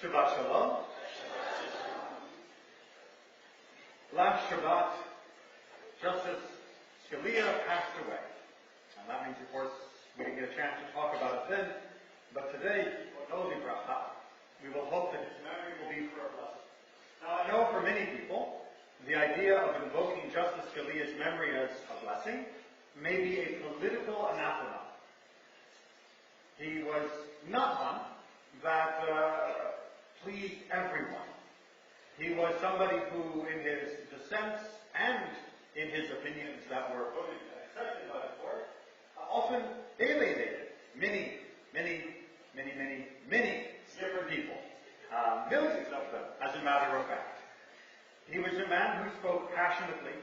Shabbat Shalom. Last Shabbat, Justice Scalia passed away. And that means, of course, we didn't get a chance to talk about it then. But today, we will hope that his memory will be for a blessing. Now, I know for many people, the idea of invoking Justice Scalia's memory as a blessing may be a political anathema. He was not one that pleased everyone. He was somebody who, in his dissents and in his opinions that were voted and accepted by the court, often alienated many different people. Millions of them, as a matter of fact. He was a man who spoke passionately,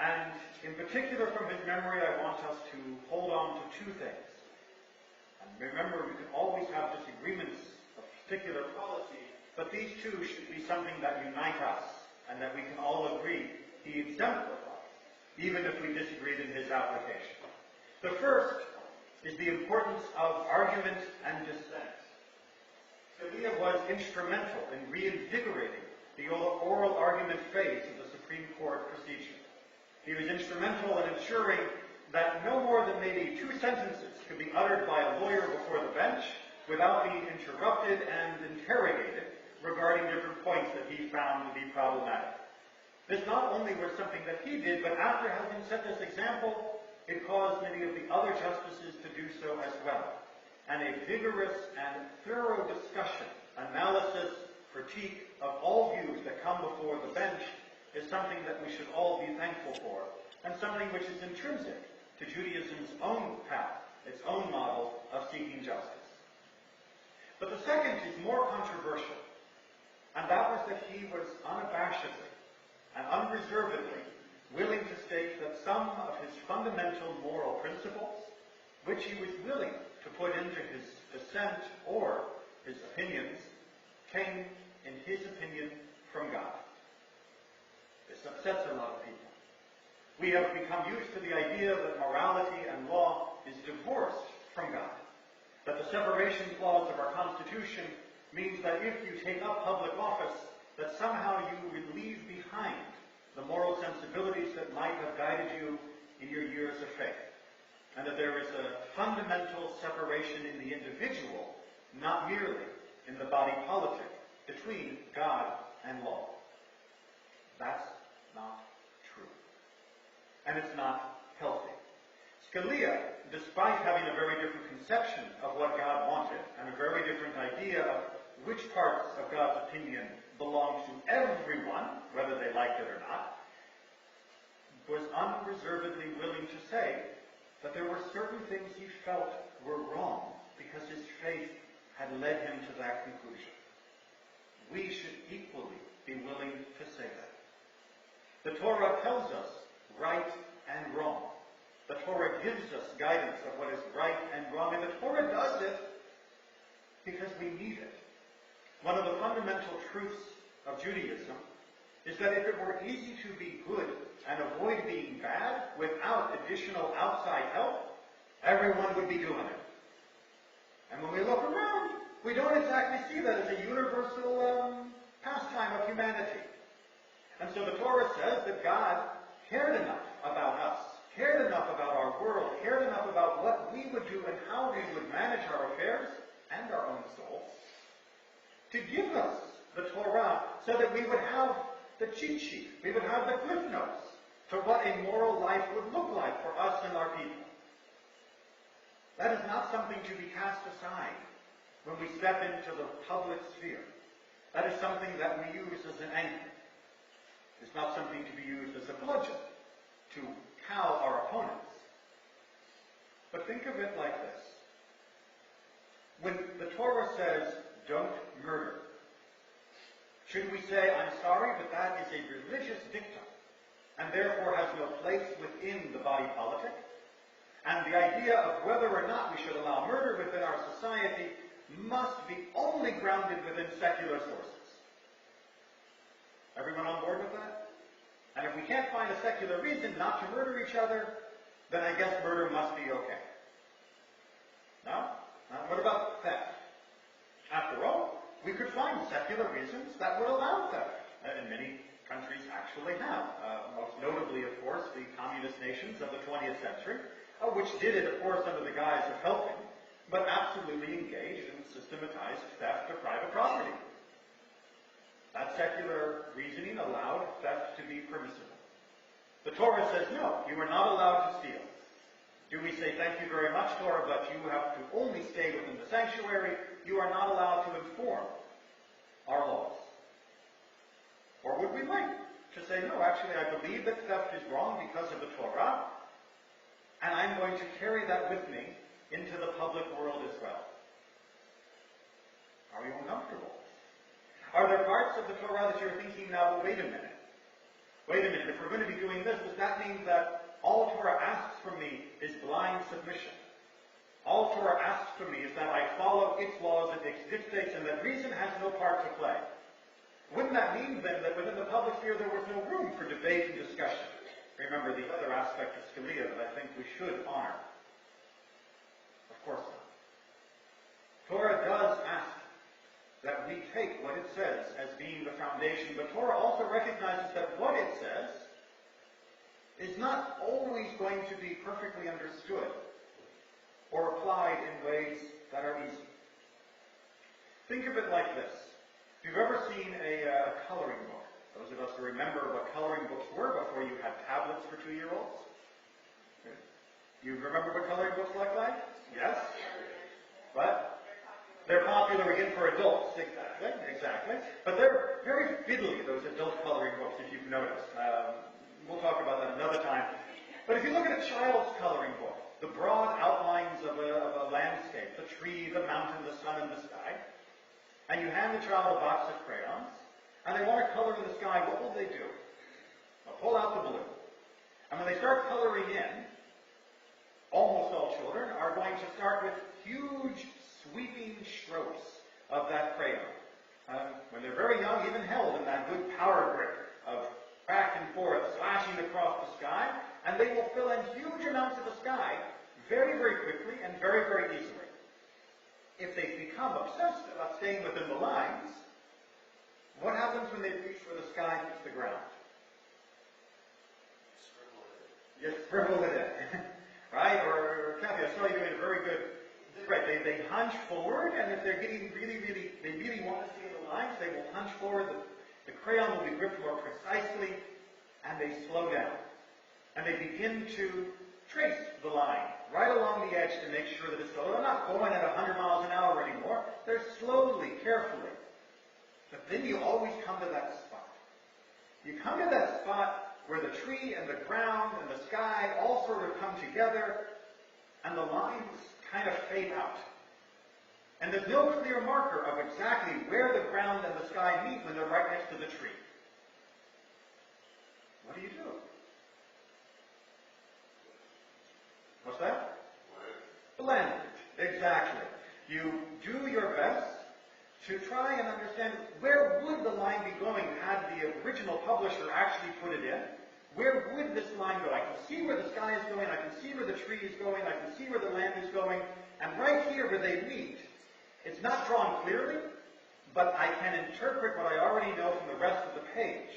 and in particular from his memory I want us to hold on to two things. And remember, we can always have disagreements of particular policy, but these two should be something that unite us, and that we can all agree he exemplifies, even if we disagreed in his application. The first is the importance of argument and dissent. Scalia was instrumental in reinvigorating the oral argument phase of the Supreme Court procedure. He was instrumental in ensuring that no more than maybe two sentences could be uttered by a lawyer before the bench without being interrupted and interrogated regarding different points that he found to be problematic. This not only was something that he did, but after having set this example, it caused many of the other justices to do so as well. And a vigorous and thorough discussion, analysis, critique of all views that come before the bench is something that we should all be thankful for, and something which is intrinsic to Judaism's own path, its own model of seeking justice. But the second is more controversial, and that was that he was unabashedly and unreservedly willing to state that some of his fundamental moral principles, which he was willing to put into his dissent or his opinions, came, in his opinion, from God. This upsets a lot of people. We have become used to the idea that morality and law is divorced from God. That the separation clause of our Constitution means that if you take up public office, that somehow you would leave behind the moral sensibilities that might have guided you in your years of faith. And that there is a fundamental separation in the individual, not merely in the body politic, between God and law. That's not true. And it's not healthy. Scalia, despite having a very different conception of what God wanted, and a very different idea of which parts of God's opinion belonged to everyone, whether they liked it or not, was unreservedly willing to say that there were certain things he felt were wrong because his faith had led him to that conclusion. We should equally be willing to say that. The Torah tells us right and wrong. The Torah gives us guidance of what is right and wrong, and the Torah does it because we need it. One of the fundamental truths of Judaism is that if it were easy to be good and avoid being bad without additional outside help, everyone would be doing it. And when we look around, we don't exactly see that as a universal pastime of humanity. And so the Torah says that God cared enough about us, cared enough about our world, cared enough about what we would do and how we would manage our affairs and our own souls, to give us the Torah so that we would have the cheat sheet, we would have the cliff notes to what a moral life would look like for us and our people. That is not something to be cast aside when we step into the public sphere. That is something that we use as an anchor. It's not something to be used as a bludgeon to cow our opponents. But think of it like this. When the Torah says, don't murder, should we say, I'm sorry, but that is a religious dictum, and therefore has no place within the body politic? And the idea of whether or not we should allow murder within our society must be only grounded within secular sources. Everyone on board with that? And if we can't find a secular reason not to murder each other, then I guess murder must be okay. No? What about theft? After all, we could find secular reasons that would allow theft. And many countries actually have. Most notably, of course, the communist nations of the 20th century, which did it, of course, under the guise of helping, but absolutely engaged in systematized theft of private property. That secular reasoning allowed theft to be permissible. The Torah says, no, you are not allowed to steal. Do we say, thank you very much, Torah, but you have to only stay within the sanctuary. You are not allowed to inform our laws. Or would we like to say, no, actually, I believe that theft is wrong because of the Torah, and I'm going to carry that with me into the public world as well? Are you uncomfortable? Are there parts of the Torah that you're thinking now, well, wait a minute, if we're going to be doing this, does that mean that all Torah asks from me is blind submission? All Torah asks from me is that I follow its laws and its dictates, and that reason has no part to play. Wouldn't that mean, then, that within the public sphere there was no room for debate and discussion? Remember the other aspect of Scalia that I think we should honor. Of course not. Torah does ask that we take what it says as being the foundation, but Torah also recognizes that what it says is not always going to be perfectly understood or applied in ways that are easy. Think of it like this. If you've ever seen a coloring book, those of us who remember what coloring books were before you had tablets for 2-year-olds, you remember what coloring books look like? Yes? But they're popular again for adults, exactly. But they're very fiddly, those adult coloring books, if you've noticed. We'll talk about that another time. But if you look at a child's coloring book, the broad outlines of a landscape, the tree, the mountain, the sun, and the sky, and you hand the child a box of crayons, and they want to color in the sky, what will they do? They'll pull out the blue. And when they start coloring in, almost all children are going to start with huge, sweeping strokes of that crayon. When they're very young, even held in that good power grip of back and forth, slashing across the sky, and they will fill in huge amounts of the sky very, very quickly and very, very easily. If they become obsessed about staying within the lines, what happens when they reach where the sky meets the ground? Scribble it in. Right? Or Kathy, I saw you doing a very good. Right, they hunch forward, and if they're getting they really want to see the lines, they will hunch forward. The crayon will be gripped more precisely, and they slow down. And they begin to trace the line right along the edge to make sure that it's slow. They're not going at 100 miles an hour anymore. They're slowly, carefully. But then you always come to that spot. You come to that spot where the tree and the ground and the sky all sort of come together, and the lines kind of fade out. And there's no clear marker of exactly where the ground and the sky meet when they're right next to the tree. What do you do? What's that? Blend it. Exactly. You do your best to try and understand where would the line be going had the original publisher actually put it in. Where would this line go? I can see where the sky is going, I can see where the tree is going, I can see where the land is going, and right here where they meet, it's not drawn clearly, but I can interpret what I already know from the rest of the page,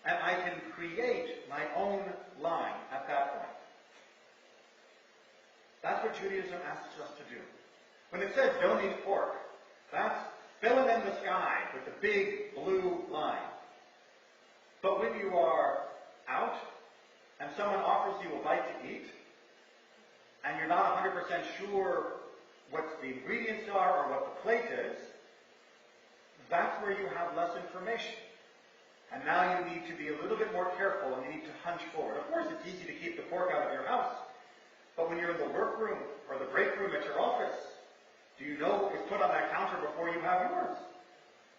and I can create my own line at that point. That's what Judaism asks us to do. When it says don't eat pork, that's filling in the sky with the big blue line. But when you are out and someone offers you a bite to eat, and you're not 100% sure what the ingredients are or what the plate is, that's where you have less information. And now you need to be a little bit more careful, and you need to hunch forward. Of course, it's easy to keep the pork out of your house, but when you're in the workroom or the break room at your office, do you know what was put on that counter before you have yours?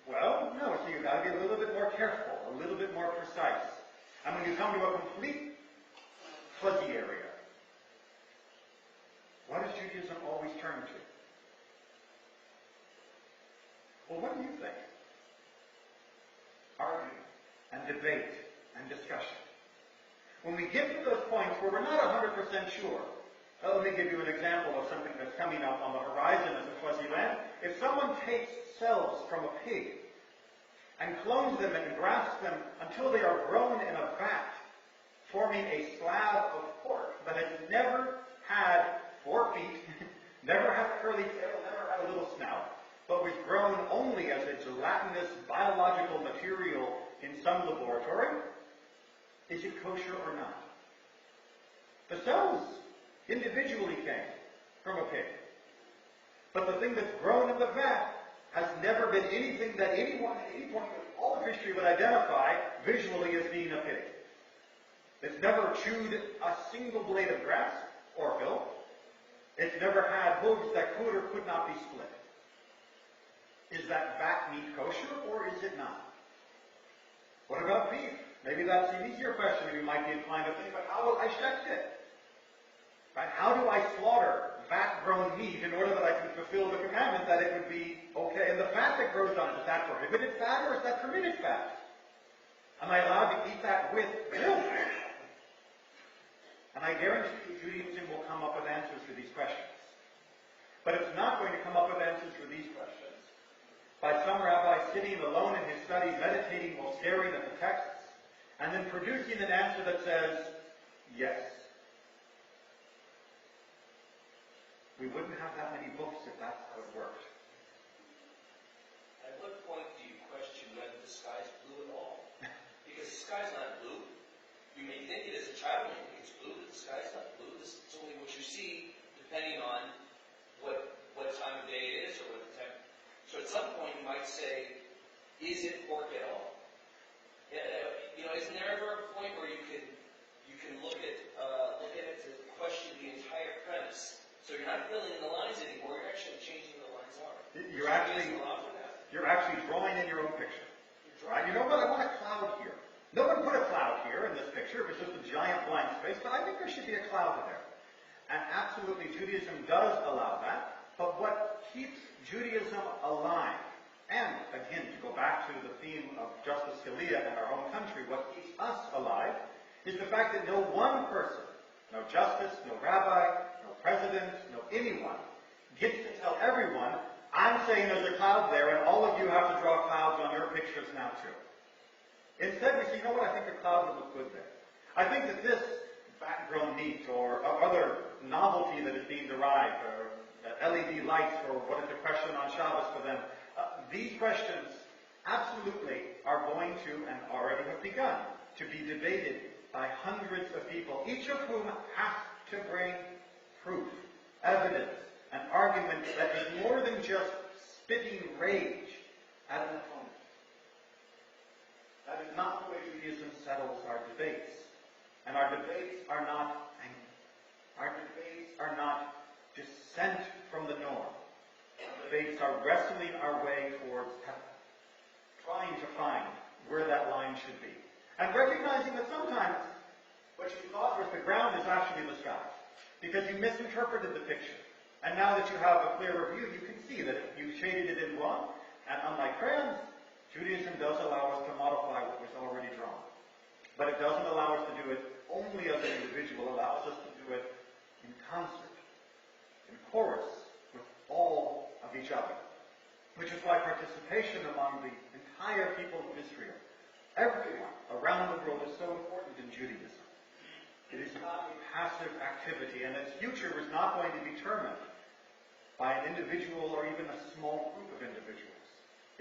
Well, no, so you've got to be a little bit more careful, a little bit more precise. And when you come to a complete fuzzy area, what does Judaism always turn to? Well, what do you think? Argument and debate and discussion. When we get to those points where we're not 100% sure, Let me give you an example of something that's coming up on the horizon as a fuzzy land. If someone takes cells from a pig and clones them and grafts them until they are grown in a vat, forming a slab of pork that has never had 4 feet, never had a curly tail, never had a little snout, but was grown only as a gelatinous biological material in some laboratory, is it kosher or not? The cells individually came from a pig. But the thing that's grown in the vat has never been anything that anyone at any point in all of history would identify visually as being a pig. It's never chewed a single blade of grass or hill. It's never had hooves that could or could not be split. Is that vat meat kosher or is it not? What about beef? Maybe that's an easier question you might be inclined to think, but how will I check it? Right? How do I slaughter vat-grown meat in order that I can fulfill the commandment that it would be okay? And the fat that grows on it, is that prohibited fat or is that permitted fat? Am I allowed to eat that with milk? And I guarantee you Judaism will come up with answers for these questions. But it's not going to come up with answers for these questions by some rabbi sitting alone in his study, meditating while staring at the texts, and then producing an answer that says, yes. We wouldn't have that many books if that's how it worked. At what point do you question whether the sky's blue at all? Because the sky's not blue. You may think it as a child, you think it's blue, but the sky's not blue. It's only what you see, depending on what time of day it is or what the temperature. So at some point you might say, is it pork at all? Isn't there ever a point where you can look at it to question the entire premise? So you're not filling in the lines anymore. You're actually changing the lines are. You're actually drawing in your own picture. Right? You know what? I want a cloud here. No one put a cloud here in this picture. It was just a giant blank space. But I think there should be a cloud there. And absolutely, Judaism does allow that. But what keeps Judaism alive, and again, to go back to the theme of Justice Scalia and our own country, what keeps us alive is the fact that no one person, no justice, no rabbi, no president, no anyone, gets to tell everyone, I'm saying there's a cloud there, and all of you have to draw clouds on your pictures now too. Instead, we say, you know what, I think the cloud would look good there. I think that this vat-grown meat or other novelty that is being derived, or LED lights, or what is the question on Shabbat for them, these questions absolutely are going to, and already have begun, to be debated by hundreds of people, each of whom has to bring proof, evidence, an argument that is more than just spitting rage at an opponent. That is not the way Judaism settles our debates. And our debates are not angry. Our debates are not dissent from the norm. Our debates are wrestling our way towards heaven, trying to find where that line should be. And recognizing that sometimes what you thought was the ground is actually the sky, because you misinterpreted the picture. And now that you have a clearer view, you can see that you shaded it in wrong. And unlike crayons, Judaism does allow us to modify what was already drawn. But it doesn't allow us to do it only as an individual. It allows us to do it in concert, in chorus, with all of each other. Which is why participation among the entire people of Israel, everyone around the world, is so important in Judaism. It is not a passive activity, and its future is not going to be determined by an individual or even a small group of individuals.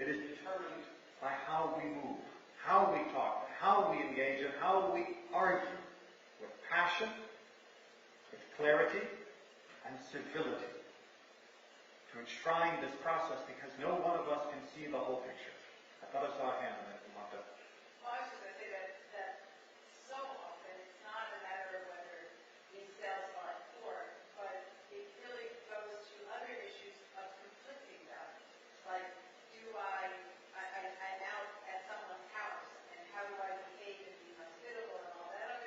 It is determined by how we move, how we talk, how we engage, and how we argue with passion, with clarity, and civility to enshrine this process, because no one of us can see the whole picture. I thought I saw a hand in it. Well, I was just going to say that so often it's not a matter of whether these cells are pork, but it really goes to other issues of conflicting values. Like, I'm out at someone's house, and how do I behave and be hospitable and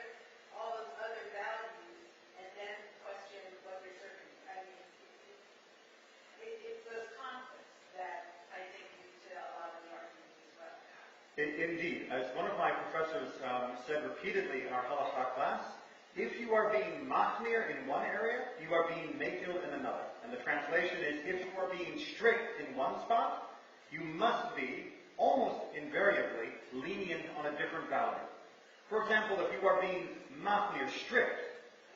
all those other values, and then question what they're serving. It's those conflicts that I think lead to a lot of the arguments as well. Indeed. As one of my professors said repeatedly in our halakha class, If you are being machmir in one area, you are being makil in another. And the translation is, if you are being strict in one spot, you must be, almost invariably, lenient on a different value. For example, if you are being machmir, strict,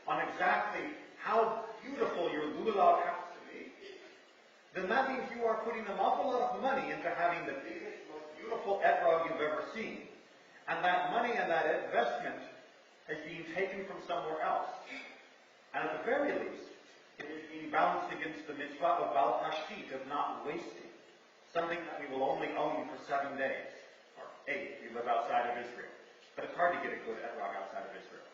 on exactly how beautiful your lulav has to be, then that means you are putting an awful lot of money into having the biggest, most beautiful etrog you've ever seen. And that money and that investment is being taken from somewhere else. And at the very least, it is being balanced against the mitzvah of bal tashchit, of not wasting something that we will only own for 7 days, or 8 if you live outside of Israel. But it's hard to get a good etrog outside of Israel.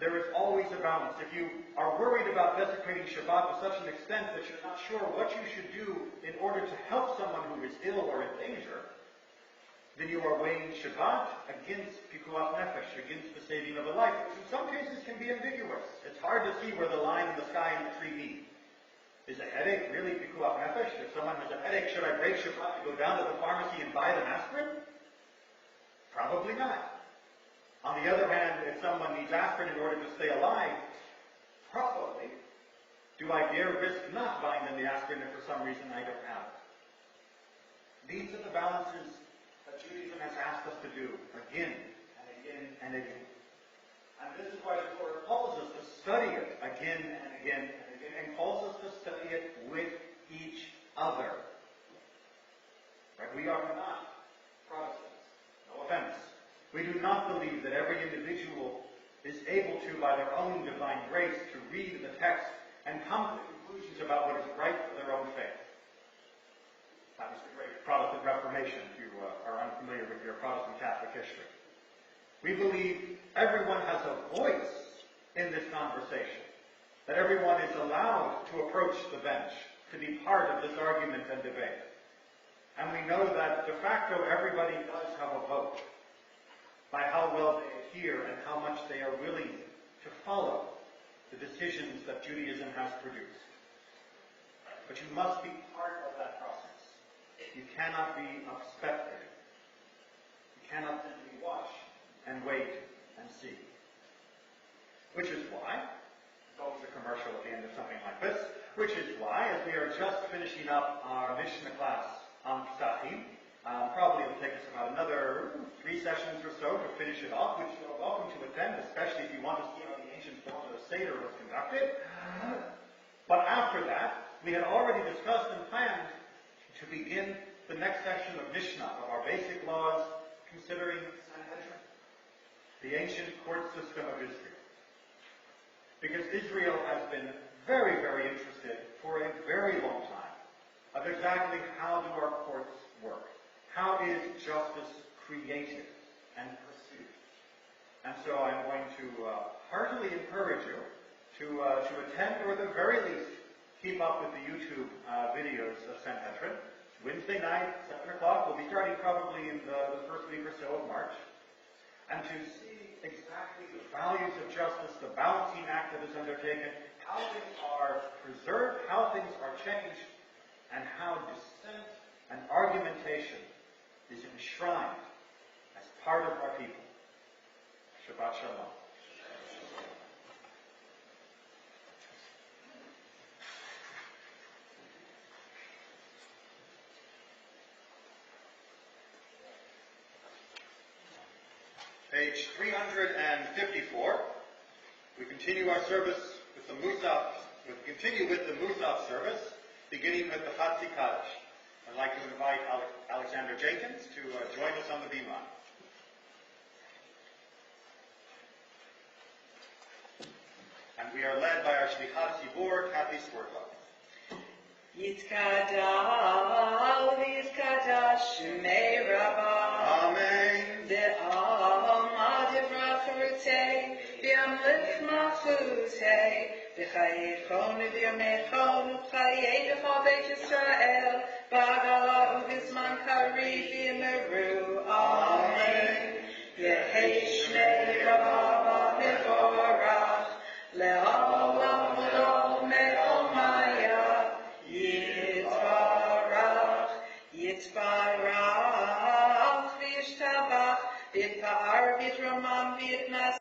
There is always a balance. If you are worried about desecrating Shabbat to such an extent that you're not sure what you should do in order to help someone who is ill or in danger, then you are weighing Shabbat against pikuach nefesh, against the saving of a life, which in some cases can be ambiguous. It's hard to see where the line in the sky and the tree meet. Is a headache really pikuach nefesh? If someone has a headache, should I break Shabbat to go down to the pharmacy and buy them aspirin? Probably not. On the other hand, if someone needs aspirin in order to stay alive, probably. Do I dare risk not buying them the aspirin if for some reason I don't have it? These are the balances that Judaism has asked us to do again and again and again. And this is why the Torah calls us to study it again and again and again, and calls us to study it with each other. Right? We are not Protestants. No offense. We do not believe that every individual is able to, by their own divine grace, to read the text and come to conclusions about what is right for their own faith. That was the great Protestant Reformation, if you are unfamiliar with your Protestant Catholic history. We believe everyone has a voice in this conversation, that everyone is allowed to approach the bench, to be part of this argument and debate. And we know that de facto everybody does have a vote by how well they adhere and how much they are willing to follow the decisions that Judaism has produced. But you must be part of that process. You cannot be a spectator. You cannot simply watch and wait and see. Which is why, it's always a commercial at the end of something like this, which is why, as we are just finishing up our Mishnah class on Pesachim, probably it'll take us about another 3 sessions or so to finish it off, which you're welcome to attend, especially if you want to see how the ancient form of the Seder was conducted. But after that, we had already discussed and planned to begin the next section of Mishnah, of our basic laws, considering Sanhedrin, the ancient court system of Israel. Because Israel has been very, very interested for a very long time of exactly how do our courts work. How is justice created and pursued? And so I'm going to heartily encourage you to attend, or at the very least, keep up with the YouTube videos of Sanhedrin. Wednesday night, 7 o'clock, we'll be starting probably in the first week or so of March. And to see exactly the values of justice, the balancing act that is undertaken, how things are preserved, how things are changed, and how dissent and argumentation is enshrined as part of our people. Shabbat Shalom. Page 354. We continue our service with the Musaf. We continue with the Musaf service, beginning with the Chatzi Kaddish. I'd like to invite Alexander Jenkins to join us on the bima. And we are led by our Shlichat Tzibur, Kathy Swertlow. Yitkadal v'yitkadash shmei Rabbah. Amen. De'alma divracharutei v'yamlik machutei v'chayechon v'yamechon v'chayedecha Beit Yisrael b'agala u'vizman kari v'yimeru. Amen. Yehei shmei Rabbah mevorach le'olam v'lo me'omaya. Yitzbarach, v'yishtabach, v'yitpa'ar, v'yitramam, v'yitnas,